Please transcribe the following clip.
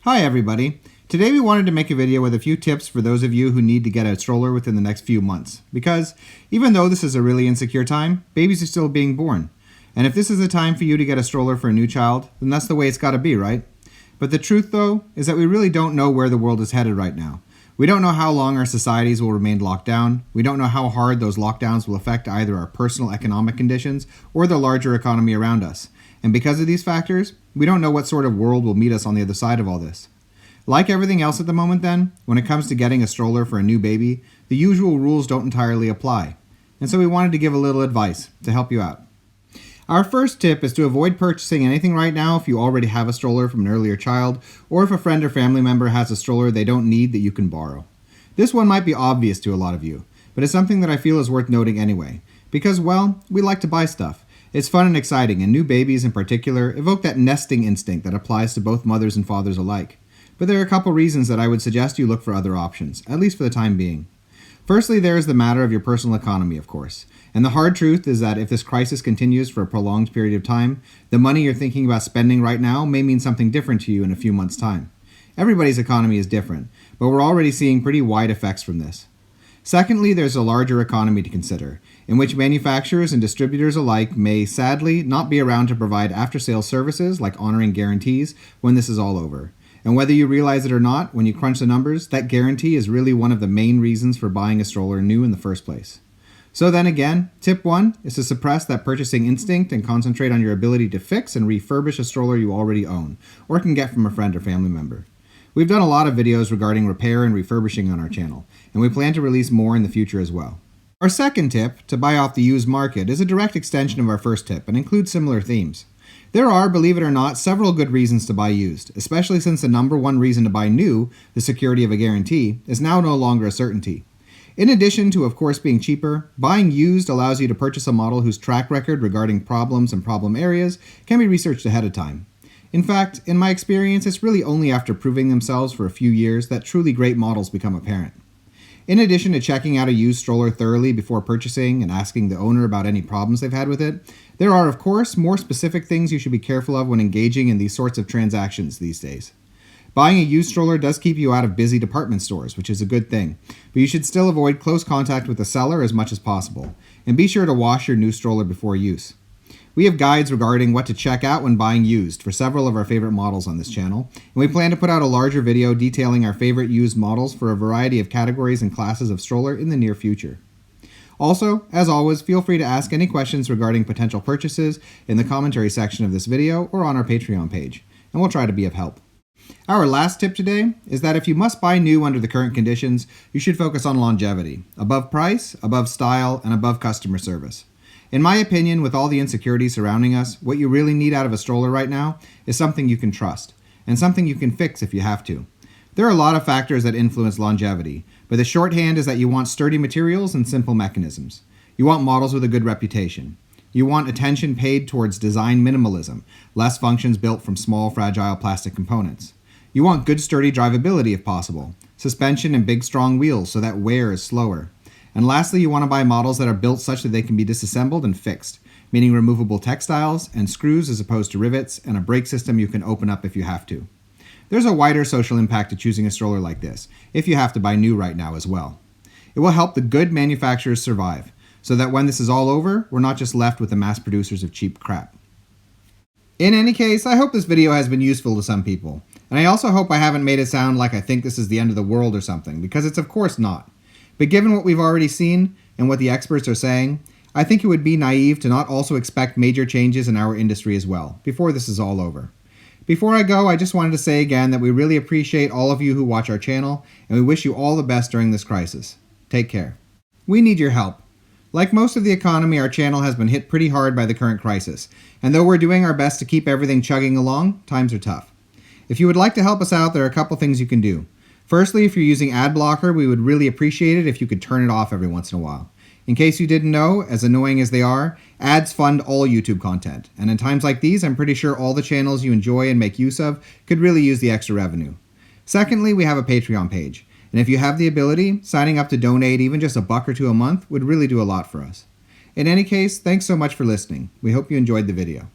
Hi everybody. Today we wanted to make a video with a few tips for those of you who need to get a stroller within the next few months. Because even though this is a really insecure time, babies are still being born. And if this is the time for you to get a stroller for a new child, then that's the way it's got to be, right? But the truth though, is that we really don't know where the world is headed right now. We don't know how long our societies will remain locked down. We don't know how hard those lockdowns will affect either our personal economic conditions or the larger economy around us. And because of these factors, we don't know what sort of world will meet us on the other side of all this. Like everything else at the moment then, when it comes to getting a stroller for a new baby, the usual rules don't entirely apply. And so we wanted to give a little advice to help you out. Our first tip is to avoid purchasing anything right now if you already have a stroller from an earlier child, or if a friend or family member has a stroller they don't need that you can borrow. This one might be obvious to a lot of you, but it's something that I feel is worth noting anyway, because, well, we like to buy stuff. It's fun and exciting, and new babies in particular evoke that nesting instinct that applies to both mothers and fathers alike. But there are a couple reasons that I would suggest you look for other options, at least for the time being. Firstly, there is the matter of your personal economy, of course. And the hard truth is that if this crisis continues for a prolonged period of time, the money you're thinking about spending right now may mean something different to you in a few months' time. Everybody's economy is different, but we're already seeing pretty wide effects from this. Secondly, there's a larger economy to consider, in which manufacturers and distributors alike may, sadly, not be around to provide after-sales services like honoring guarantees when this is all over. And whether you realize it or not, when you crunch the numbers, that guarantee is really one of the main reasons for buying a stroller new in the first place. So then again, tip 1 is to suppress that purchasing instinct and concentrate on your ability to fix and refurbish a stroller you already own, or can get from a friend or family member. We've done a lot of videos regarding repair and refurbishing on our channel, and we plan to release more in the future as well. Our second tip, to buy off the used market, is a direct extension of our first tip and includes similar themes. There are, believe it or not, several good reasons to buy used, especially since the number one reason to buy new, the security of a guarantee, is now no longer a certainty. In addition to, of course, being cheaper, buying used allows you to purchase a model whose track record regarding problems and problem areas can be researched ahead of time. In fact, in my experience, it's really only after proving themselves for a few years that truly great models become apparent. In addition to checking out a used stroller thoroughly before purchasing and asking the owner about any problems they've had with it, there are, of course, more specific things you should be careful of when engaging in these sorts of transactions these days. Buying a used stroller does keep you out of busy department stores, which is a good thing, but you should still avoid close contact with the seller as much as possible, and be sure to wash your new stroller before use. We have guides regarding what to check out when buying used for several of our favorite models on this channel, and we plan to put out a larger video detailing our favorite used models for a variety of categories and classes of stroller in the near future. Also, as always, feel free to ask any questions regarding potential purchases in the commentary section of this video or on our Patreon page, and we'll try to be of help. Our last tip today is that if you must buy new under the current conditions, you should focus on longevity, above price, above style, and above customer service. In my opinion, with all the insecurities surrounding us, what you really need out of a stroller right now is something you can trust, and something you can fix if you have to. There are a lot of factors that influence longevity, but the shorthand is that you want sturdy materials and simple mechanisms. You want models with a good reputation. You want attention paid towards design minimalism, less functions built from small, fragile plastic components. You want good sturdy drivability if possible, suspension and big strong wheels so that wear is slower. And lastly, you want to buy models that are built such that they can be disassembled and fixed, meaning removable textiles and screws as opposed to rivets, and a brake system you can open up if you have to. There's a wider social impact to choosing a stroller like this, if you have to buy new right now as well. It will help the good manufacturers survive, so that when this is all over, we're not just left with the mass producers of cheap crap. In any case, I hope this video has been useful to some people, and I also hope I haven't made it sound like I think this is the end of the world or something, because it's of course not. But given what we've already seen, and what the experts are saying, I think it would be naive to not also expect major changes in our industry as well, before this is all over. Before I go, I just wanted to say again that we really appreciate all of you who watch our channel, and we wish you all the best during this crisis. Take care. We need your help. Like most of the economy, our channel has been hit pretty hard by the current crisis, and though we're doing our best to keep everything chugging along, times are tough. If you would like to help us out, there are a couple things you can do. Firstly, if you're using ad blocker, we would really appreciate it if you could turn it off every once in a while. In case you didn't know, as annoying as they are, ads fund all YouTube content, and in times like these, I'm pretty sure all the channels you enjoy and make use of could really use the extra revenue. Secondly, we have a Patreon page, and if you have the ability, signing up to donate even just $1 or $2 a month would really do a lot for us. In any case, thanks so much for listening. We hope you enjoyed the video.